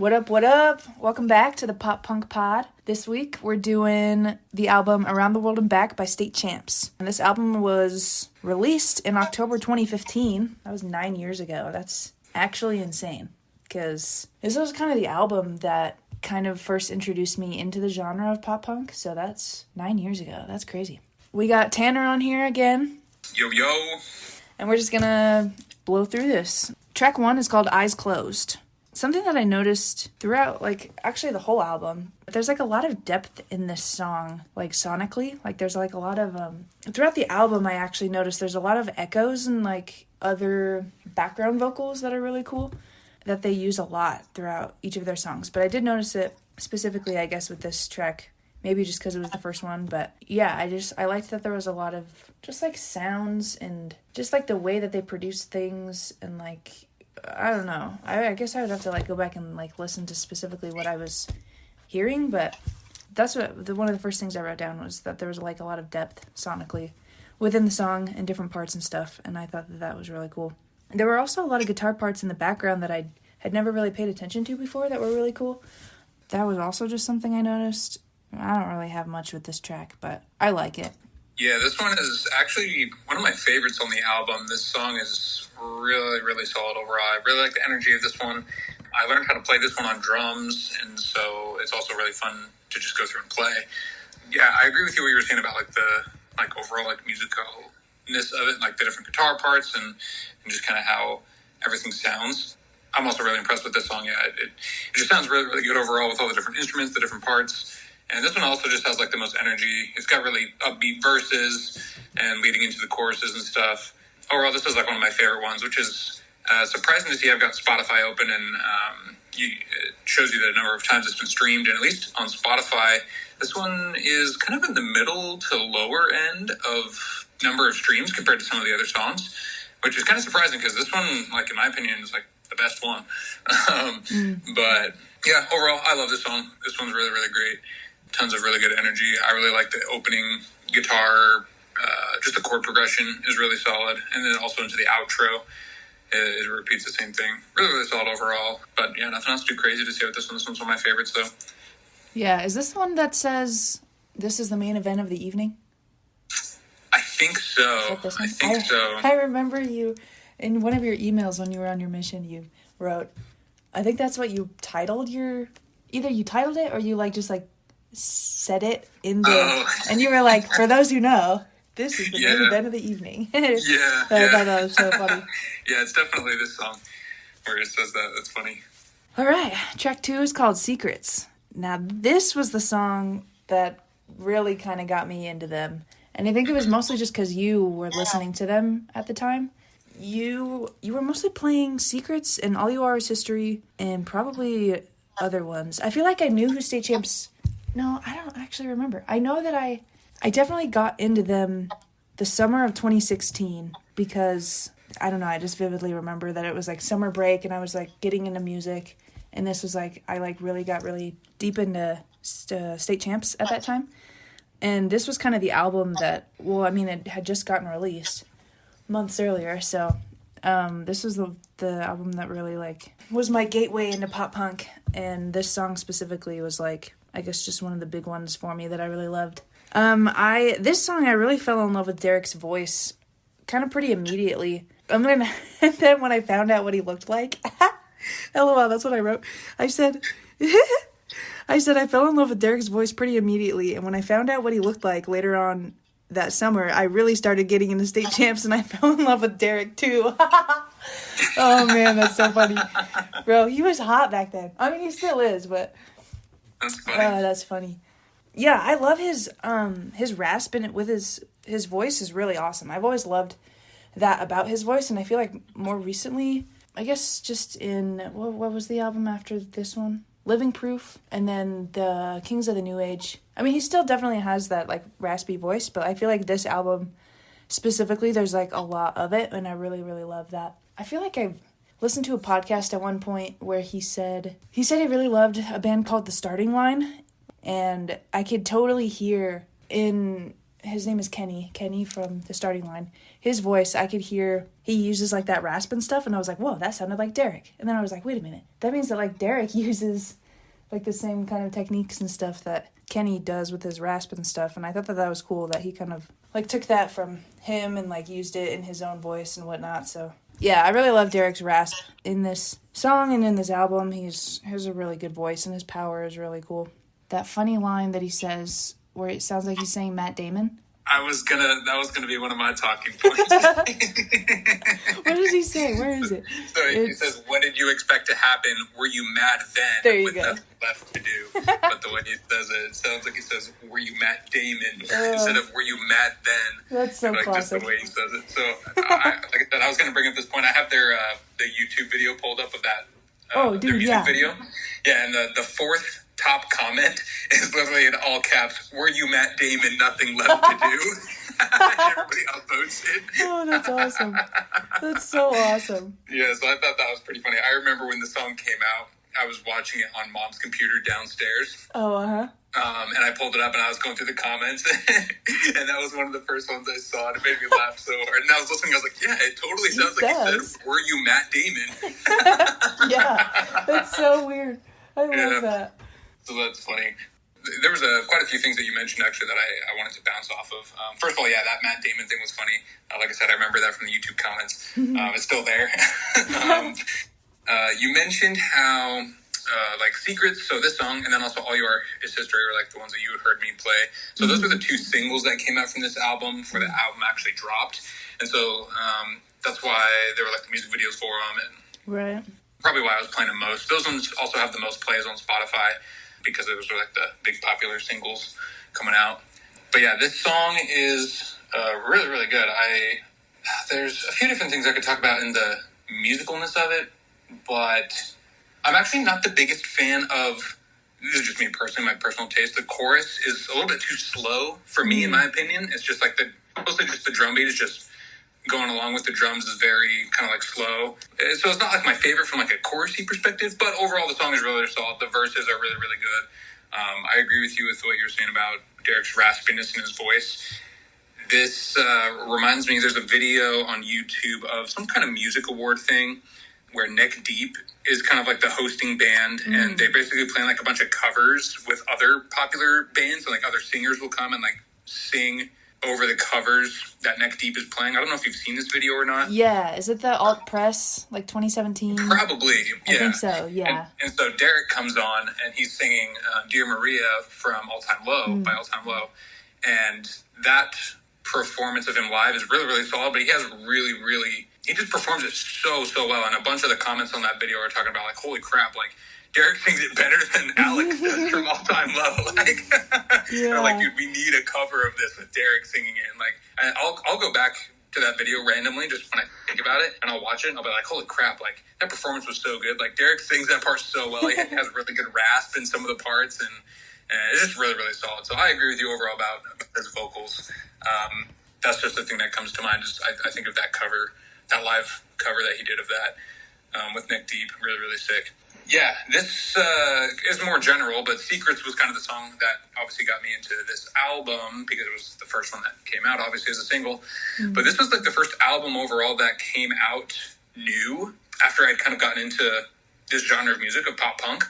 What up, what up? Welcome back to the Pop Punk Pod. This week we're doing the album Around the World and Back by State Champs. And this album was released in October 2015. That was 9 years ago. That's actually insane. Because this was kind of the album that kind of first introduced me into the genre of pop punk. So that's 9 years ago. That's crazy. We got Tanner on here again. Yo, yo. And we're just gonna blow through this. Track 1 is called Eyes Closed. Something that I noticed throughout, actually the whole album, there's, a lot of depth in this song, sonically. There's, a lot of, throughout the album, I actually noticed there's a lot of echoes and, other background vocals that are really cool that they use a lot throughout each of their songs. But I did notice it specifically, I guess, with this track, maybe just because it was the first one. But, yeah, I liked that there was a lot of just, sounds and just, the way that they produce things and, I don't know. I guess I would have to go back and listen to specifically what I was hearing, but that's one of the first things I wrote down was that there was a lot of depth sonically within the song and different parts and stuff, and I thought that was really cool. There were also a lot of guitar parts in the background that I had never really paid attention to before that were really cool. That was also just something I noticed. I don't really have much with this track, but I like it. Yeah, this one is actually one of my favorites on the album. This song is really, really solid overall. I really like the energy of this one. I learned how to play this one on drums, and so it's also really fun to just go through and play. Yeah, I agree with you what you were saying about the overall musicalness of it, the different guitar parts and just kind of how everything sounds. I'm also really impressed with this song. Yeah, it just sounds really, really good overall with all the different instruments, the different parts. And this one also just has the most energy. It's got really upbeat verses and leading into the choruses and stuff. Overall, this is one of my favorite ones, which is surprising to see. I've got Spotify open and it shows you the number of times it's been streamed. And at least on Spotify, this one is kind of in the middle to lower end of number of streams compared to some of the other songs, which is kind of surprising because this one, in my opinion, is the best one. But yeah, overall, I love this song. This one's really, really great. Tons of really good energy. I really like the opening guitar. Just the chord progression is really solid. And then also into the outro, it repeats the same thing. Really, really solid overall. But yeah, nothing else too crazy to say with this one. This one's one of my favorites, though. Yeah, is this the one that says, this is the main event of the evening? I think so. I think so. I remember you, in one of your emails when you were on your mission, you wrote, I think that's what you titled either you titled it or you said it in the, and you were for those who know, this is the main event of the evening. Yeah. I thought that was so funny. Yeah, it's definitely this song where it says that. That's funny. All right, track 2 is called Secrets. Now, this was the song that really kind of got me into them, and I think it was mostly just because you were listening to them at the time. You were mostly playing Secrets and All You Are Is History and probably other ones. I feel like I knew who State Champs. No, I don't actually remember. I know that I definitely got into them the summer of 2016 because, I don't know, I just vividly remember that it was summer break and I was getting into music, and this was I really got really deep into State Champs at that time. And this was kind of the album that, it had just gotten released months earlier, so this was the album that really was my gateway into pop punk, and this song specifically was I guess just one of the big ones for me that I really loved. This song, I really fell in love with Derek's voice kind of pretty immediately. And then when I found out what he looked like, LOL, that's what I wrote. I said, I fell in love with Derek's voice pretty immediately. And when I found out what he looked like later on that summer, I really started getting into State Champs and I fell in love with Derek too. Oh man, that's so funny. Bro, he was hot back then. I mean, he still is, but... That's funny. That's funny. Yeah, I love his rasp in it with his voice is really awesome. I've always loved that about his voice, and I feel like more recently, I guess just in, what was the album after this one? Living Proof, and then the Kings of the New Age. I mean, he still definitely has that raspy voice, but I feel like this album specifically, there's a lot of it, and I really, really love that. I feel like I've listened to a podcast at one point where he said he really loved a band called The Starting Line, and I could totally hear in his name is Kenny from The Starting Line. His voice, I could hear, he uses like that rasp and stuff, and I was like, whoa, that sounded like Derek. And then I was like, wait a minute, that means that like Derek uses like the same kind of techniques and stuff that Kenny does with his rasp and stuff. And I thought that was cool that he kind of like took that from him and like used it in his own voice and whatnot. So yeah, I really love Derek's rasp in this song and in this album. He has a really good voice, and his power is really cool. That funny line that he says where it sounds like he's saying Matt Damon. That was gonna be one of my talking points. What does he say? Where is it? So he says, "What did you expect to happen? Were you mad then?" There you with go. nothing left to do. But the way he says it sounds like he says, "Were you Matt Damon?" instead of "Were you mad then?" That's so like classic. Just the way he says it. So, like I said, I was gonna bring up this point. I have their the YouTube video pulled up of that. Their music video. Yeah, and the fourth top comment is literally in all caps, "Were you Matt Damon? Nothing left to do." Everybody else votes it. Oh, that's awesome. That's so awesome. Yeah, so I thought that was pretty funny. I remember when the song came out, I was watching it on Mom's computer downstairs. Oh, uh-huh. And I pulled it up and I was going through the comments, and that was one of the first ones I saw, and it made me laugh so hard. And I was listening, I was like, yeah, it totally sounds like he said, "Were you Matt Damon?" Yeah, that's so weird. I love that. So that's funny. There was quite a few things that you mentioned, actually, that I wanted to bounce off of. First of all, yeah, that Matt Damon thing was funny. Like I said, I remember that from the YouTube comments. It's still there. You mentioned how, like, Secrets, so this song, and then also All You Are Is History are, like, the ones that you had heard me play. So those were the two singles that came out from this album before the album actually dropped. And so that's why there were, like, the music videos for them, and right. Probably why I was playing them most. Those ones also have the most plays on Spotify, because those were like the big popular singles coming out. But yeah, this song is really, really good. There's a few different things I could talk about in the musicalness of it, but I'm actually not the biggest fan of, this is just me personally, my personal taste. The chorus is a little bit too slow for me, in my opinion. It's just like mostly just the drum beat is just going along with the drums is very kind of like slow. So it's not like my favorite from like a chorusy perspective, but overall the song is really solid. The verses are really, really good. I agree with you with what you were saying about Derek's raspiness in his voice. This reminds me, there's a video on YouTube of some kind of music award thing where Neck Deep is kind of like the hosting band, and they basically play like a bunch of covers with other popular bands, and like other singers will come and like sing over the covers that Neck Deep is playing. I don't know if you've seen this video or not. Yeah, is it the Alt Press, like 2017? Probably, yeah. I think so, yeah. And so Derek comes on, and he's singing Dear Maria from All Time Low, by All Time Low. And that performance of him live is really, really solid, but he just performs it so well. And a bunch of the comments on that video are talking about, like, holy crap, like, Derek sings it better than Alex does from All Time Low. Like, they're like, dude, we need a cover of this with Derek singing it. And like, I'll go back to that video randomly just when I think about it, and I'll watch it, and I'll be like, holy crap, like, that performance was so good. Like, Derek sings that part so well. He has a really good rasp in some of the parts, and it's just really, really solid. So I agree with you overall about his vocals. That's just the thing that comes to mind. Just I think of that cover, that live cover that he did of that with Neck Deep. Really, really sick. Yeah, this is more general, but Secrets was kind of the song that obviously got me into this album because it was the first one that came out, obviously, as a single. But this was like the first album overall that came out new after I'd kind of gotten into this genre of music, of pop punk.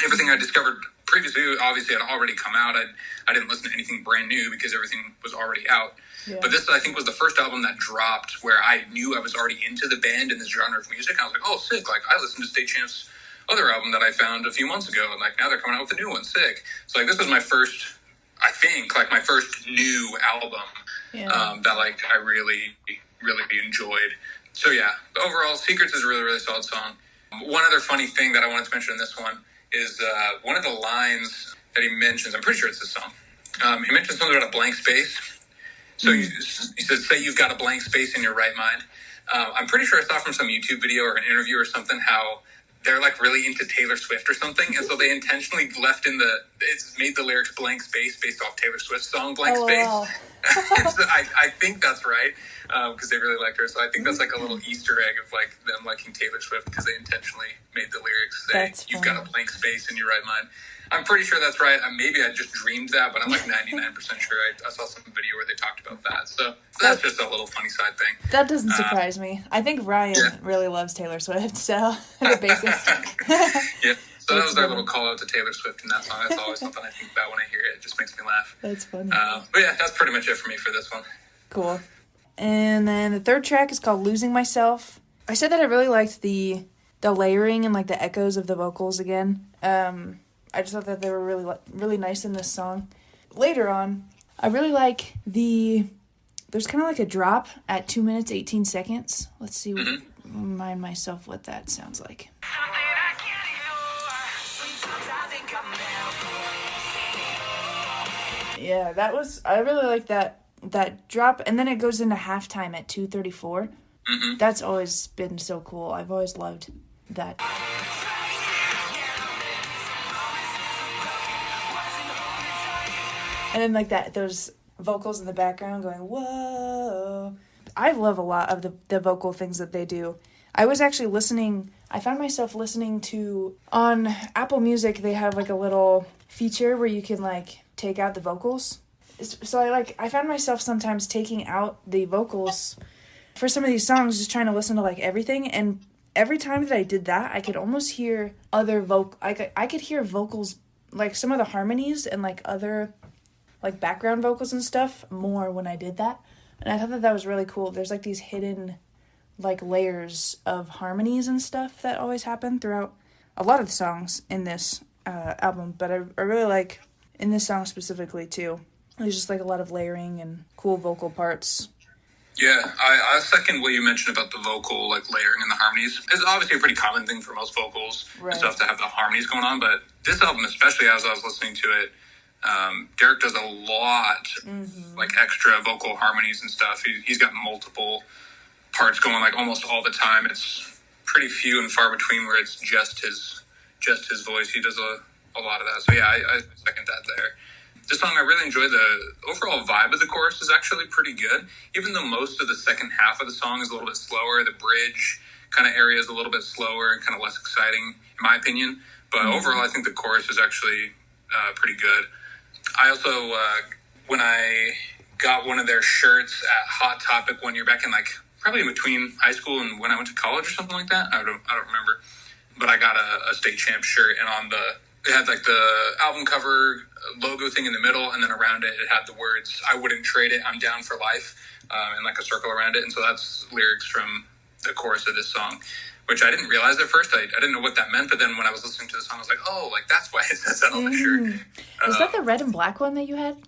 Everything I discovered previously, obviously, had already come out. I didn't listen to anything brand new because everything was already out. Yeah. But this, I think, was the first album that dropped where I knew I was already into the band and this genre of music. I was like, oh, sick. Like, I listened to State Champ's other album that I found a few months ago, and like now they're coming out with a new one. Sick. So like this was my first, I think, like my first new album that like I really enjoyed. So yeah, overall, Secrets is a really, really solid song. One other funny thing that I wanted to mention in this one is one of the lines that he mentions. I'm pretty sure it's this song. He mentions something about a blank space. So he says, say you've got a blank space in your right mind. I'm pretty sure I saw from some YouTube video or an interview or something how they're like really into Taylor Swift or something, and so they intentionally left in it's made the lyrics blank space based off Taylor Swift's song Blank Space. Wow. So I think that's right, because they really liked her. So I think that's like a little Easter egg of like them liking Taylor Swift because they intentionally made the lyrics say you've got a blank space in your right mind. I'm pretty sure that's right. Maybe I just dreamed that, but I'm like 99% sure I saw some video where they talked about that. So that's just a little funny side thing. That doesn't surprise me. I think Ryan really loves Taylor Swift, so the basis. Yeah. So that was our little call out to Taylor Swift in that song. That's always something I think about when I hear it. It just makes me laugh. That's funny. But yeah, that's pretty much it for me for this one. Cool. And then the third track is called Losing Myself. I said that I really liked the layering and like the echoes of the vocals again. I just thought that they were really nice in this song. Later on, I really like there's kind of like a drop at 2 minutes, 18 seconds. Let's see, remind myself what that sounds like. Yeah, I really like that drop. And then it goes into halftime at 2:34. Mm-hmm. That's always been so cool. I've always loved that. And then like those vocals in the background going, whoa. I love a lot of the vocal things that they do. I found myself listening to, on Apple Music, they have like a little feature where you can like take out the vocals. So I found myself sometimes taking out the vocals for some of these songs, just trying to listen to like everything. And every time that I did that, I could almost hear other I could hear vocals, like some of the harmonies and like other like background vocals and stuff more when I did that. And I thought that was really cool. There's like these hidden like layers of harmonies and stuff that always happen throughout a lot of the songs in this album. But I really like in this song specifically too. There's just like a lot of layering and cool vocal parts. Yeah, I second what you mentioned about the vocal, like layering and the harmonies. It's obviously a pretty common thing for most vocals and stuff to have the harmonies going on, but this album, especially as I was listening to it, Derek does a lot, like extra vocal harmonies and stuff. He's got multiple parts going like almost all the time. It's pretty few and far between where it's just his voice. He does a lot of that. So yeah, I second that there. This song, I really enjoy the overall vibe of the chorus is actually pretty good. Even though most of the second half of the song is a little bit slower, the bridge kind of area is a little bit slower and kind of less exciting, in my opinion. But overall, I think the chorus is actually pretty good. I also, when I got one of their shirts at Hot Topic one year back in, like, probably in between high school and when I went to college or something like that, I don't remember. But I got a state champ shirt, and it had like the album cover logo thing in the middle, and then around it had the words, "I wouldn't trade it, I'm down for life," and like a circle around it. And so that's lyrics from the chorus of this song, which I didn't realize at first. I didn't know what that meant, but then when I was listening to the song, I was like, oh, like that's why it says that on the shirt. Was that the red and black one that you had?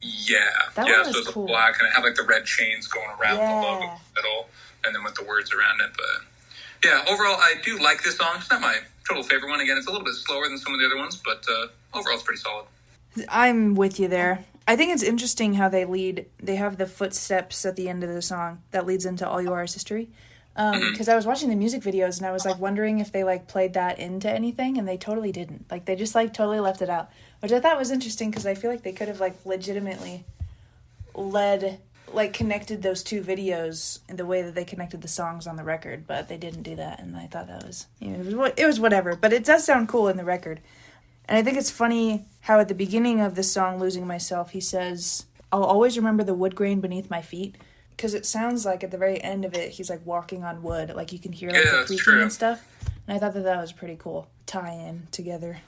Yeah. That one was so it's cool. Black, and it had like the red chains going around the logo in the middle, and then with the words around it. But yeah, overall, I do like this song. It's not my total favorite one. Again, it's a little bit slower than some of the other ones, but overall, it's pretty solid. I'm with you there. I think it's interesting how they have the footsteps at the end of the song that leads into All You Are Is History. Because I was watching the music videos and I was like wondering if they like played that into anything, and they totally didn't. Like they just like totally left it out, which I thought was interesting because I feel like they could have like legitimately connected those two videos in the way that they connected the songs on the record, but they didn't do that, and I thought that was, it was whatever, but it does sound cool in the record. And I think it's funny how at the beginning of the song, Losing Myself, he says, "I'll always remember the wood grain beneath my feet," because it sounds like at the very end of it, he's like walking on wood, like you can hear like the creaking and stuff, and I thought that was pretty cool tie-in together.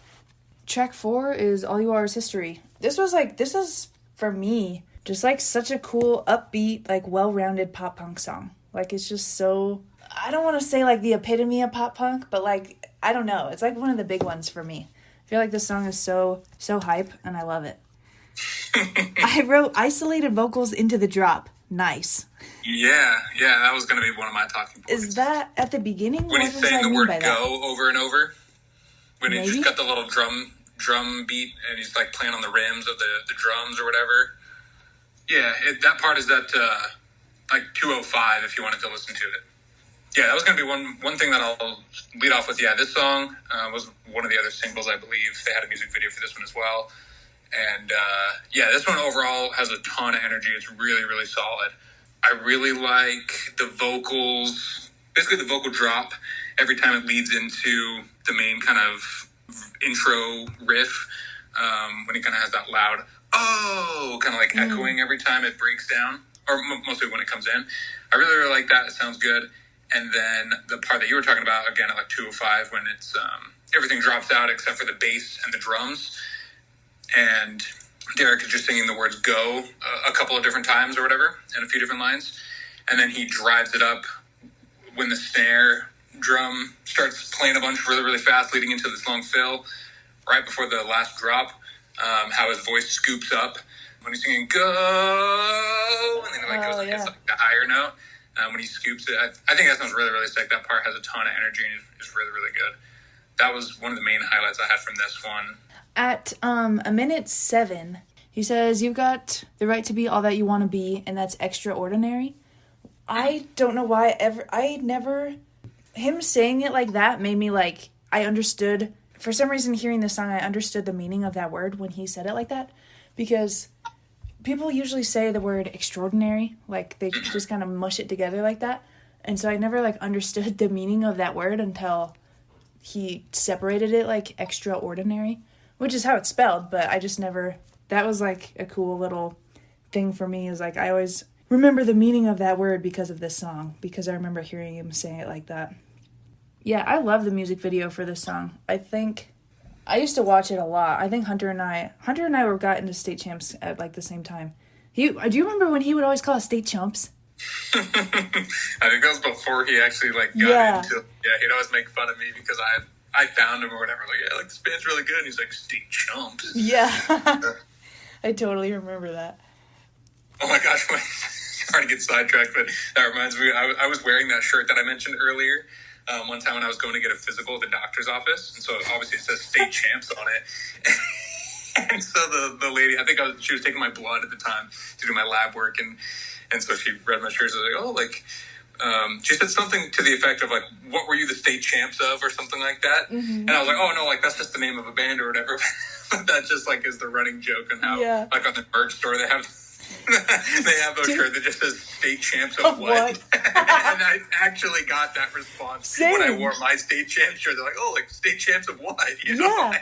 Track 4 is All You Are Is History. This is, for me, just like such a cool, upbeat, like well-rounded pop punk song. Like it's just so, I don't want to say like the epitome of pop punk, but like, I don't know. It's like one of the big ones for me. I feel like this song is so hype, and I love it. I wrote isolated vocals into the drop. Nice. Yeah, that was going to be one of my talking points. Is that at the beginning? When he's saying the word "go" over and over? When he just got the little drum beat, and he's like playing on the rims of the drums or whatever. Yeah, that part is that, like 205 if you wanted to listen to it. Yeah, that was going to be one thing that I'll lead off with. Yeah, this song was one of the other singles, I believe. They had a music video for this one as well. And, this one overall has a ton of energy. It's really, really solid. I really like the vocals, basically the vocal drop every time it leads into the main kind of intro riff, when he kind of has that loud, oh, kind of like echoing every time it breaks down, or mostly when it comes in. I really, really like that. It sounds good. And then the part that you were talking about, again, at like 205, when it's everything drops out except for the bass and the drums. And Derek is just singing the words go a couple of different times or whatever, in a few different lines. And then he drives it up when the snare drum starts playing a bunch really, really fast, leading into this long fill right before the last drop. How his voice scoops up when he's singing go, and then it goes hits like the higher note. When he scoops it, I think that sounds really, really sick. That part has a ton of energy and is really, really good. That was one of the main highlights I had from this one. At a minute 7, he says, "You've got the right to be all that you want to be, and that's extraordinary." I don't know why him saying it like that made me like, I understood, for some reason hearing this song, I understood the meaning of that word when he said it like that, because people usually say the word extraordinary, like they just kind of mush it together like that, and so I never like understood the meaning of that word until he separated it like extraordinary, which is how it's spelled, but I just never, that was like a cool little thing for me, is like I always remember the meaning of that word because of this song, because I remember hearing him saying it like that. Yeah, I love the music video for this song. I think I used to watch it a lot. I think Hunter and I were got into State Champs at like the same time. Do you remember when he would always call us State Chumps? I think that was before he actually like got into. Yeah, he'd always make fun of me because I found him or whatever. Like, yeah, like this band's really good. And he's like, State Chumps. Yeah, I totally remember that. Oh my gosh, sorry to get sidetracked, but that reminds me. I was wearing that shirt that I mentioned earlier. One time when I was going to get a physical at the doctor's office, and so obviously it says State Champs on it. And so the lady, I think she was taking my blood at the time to do my lab work, and so she read my shirt and was like, oh, like, she said something to the effect of like, what were you the state champs of, or something like that. Mm-hmm. And I was like, oh no, like that's just the name of a band or whatever. That just like is the running joke, and how like on the merch store they have a shirt that just says State Champs of what? And I actually got that response when I wore my State Champs shirt. They're like, oh, like State Champs of what? You know? Yeah.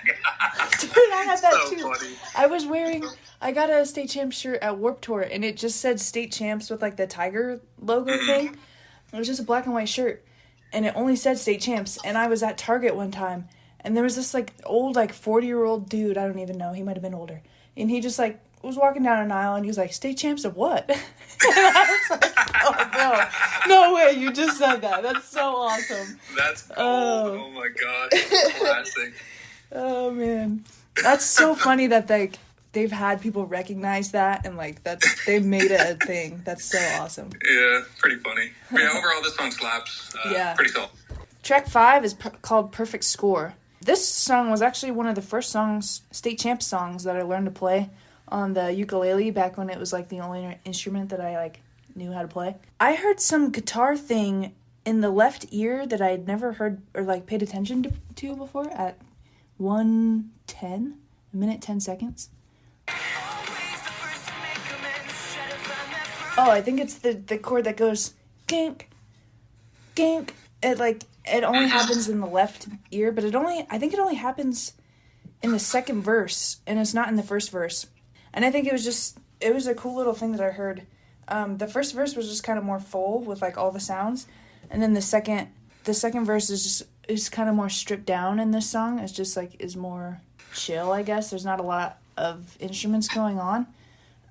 Dude, I had that so too. Funny. I got a State Champs shirt at Warped Tour, and it just said State Champs with like the tiger logo thing. It was just a black and white shirt, and it only said State Champs. And I was at Target one time, and there was this like old like 40-year-old dude, I don't even know, he might have been older, and he just like was walking down an aisle, and he was like, State Champs of what? And I was like, oh no way, you just said that. That's so awesome. That's cool. Oh my gosh, classic. Oh man, that's so funny that they've had people recognize that, and like they've made it a thing. That's so awesome. Yeah, pretty funny. But yeah, overall this song slaps. Pretty solid. Track 5 is called Perfect Score. This song was actually one of the first State Champs songs that I learned to play on the ukulele back when it was like the only instrument that I like knew how to play. I heard some guitar thing in the left ear that I had never heard or like paid attention to before at 1:10, a minute 10 seconds. Oh, I think it's the chord that goes gink, gink. It only happens in the left ear, but I think it only happens in the second verse, and it's not in the first verse. And I think it was a cool little thing that I heard. The first verse was just kind of more full with like all the sounds, and then the second verse is kind of more stripped down in this song. It's just like is more chill, I guess. There's not a lot of instruments going on,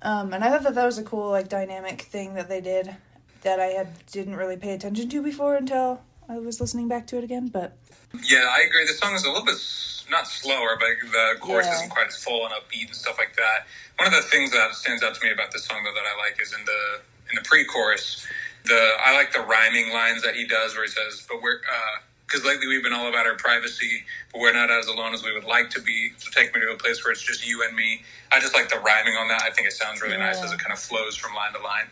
and I thought that was a cool like dynamic thing that they did that I didn't really pay attention to before until I was listening back to it again. But yeah, I agree. The song is a little bit not slower, but the chorus isn't quite as full and upbeat and stuff like that. One of the things that stands out to me about this song, though, that I like is in the pre-chorus, I like the rhyming lines that he does where he says, but we're, because lately we've been all about our privacy, but we're not as alone as we would like to be, so take me to a place where it's just you and me. I just like the rhyming on that. I think it sounds really nice as it kind of flows from line to line.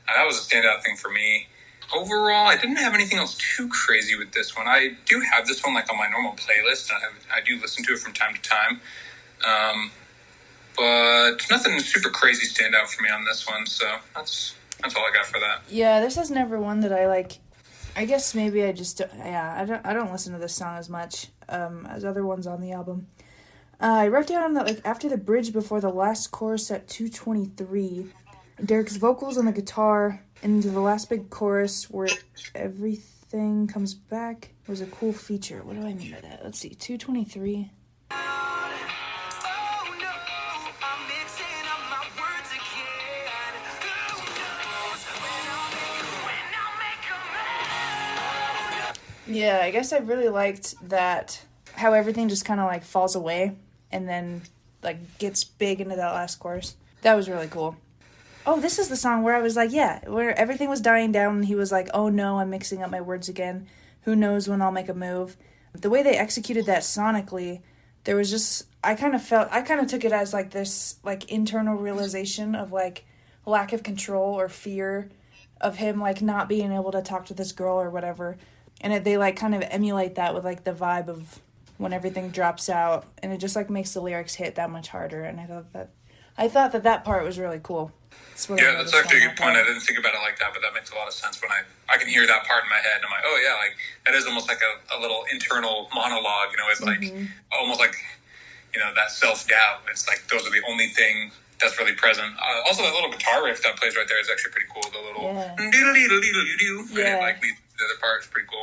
That was a standout thing for me. Overall, I didn't have anything else too crazy with this one. I do have this one like on my normal playlist, and I do listen to it from time to time. But nothing super crazy stand out for me on this one, so that's all I got for that. Yeah, this is never one that I like. I guess maybe I just I don't listen to this song as much. as other ones on the album. I wrote down that like after the bridge before the last chorus at 2:23, Derek's vocals on the guitar into the last big chorus where everything comes back was a cool feature. What do I mean by that? Let's see, 2:23. Yeah, I guess I really liked that, how everything just kind of like falls away and then like gets big into that last chorus. That was really cool. Oh, this is the song where I was like, yeah, where everything was dying down and he was like, oh no, I'm mixing up my words again. Who knows when I'll make a move. The way they executed that sonically, there was just, I kind of took it as like this like internal realization of like lack of control or fear of him like not being able to talk to this girl or whatever. And they like kind of emulate that with like the vibe of when everything drops out, and it just like makes the lyrics hit that much harder. And I thought that part was really cool. Yeah, that's actually a good point. I didn't think about it like that, but that makes a lot of sense when I can hear that part in my head. I'm like, oh yeah, like that is almost like a little internal monologue. You know, it's like almost like, you know, that self-doubt. It's like those are the only thing that's really present. Also, that little guitar riff that plays right there is actually pretty cool. The little doodle-dee-doo-doo-doo-doo. Yeah. Like the other part is pretty cool.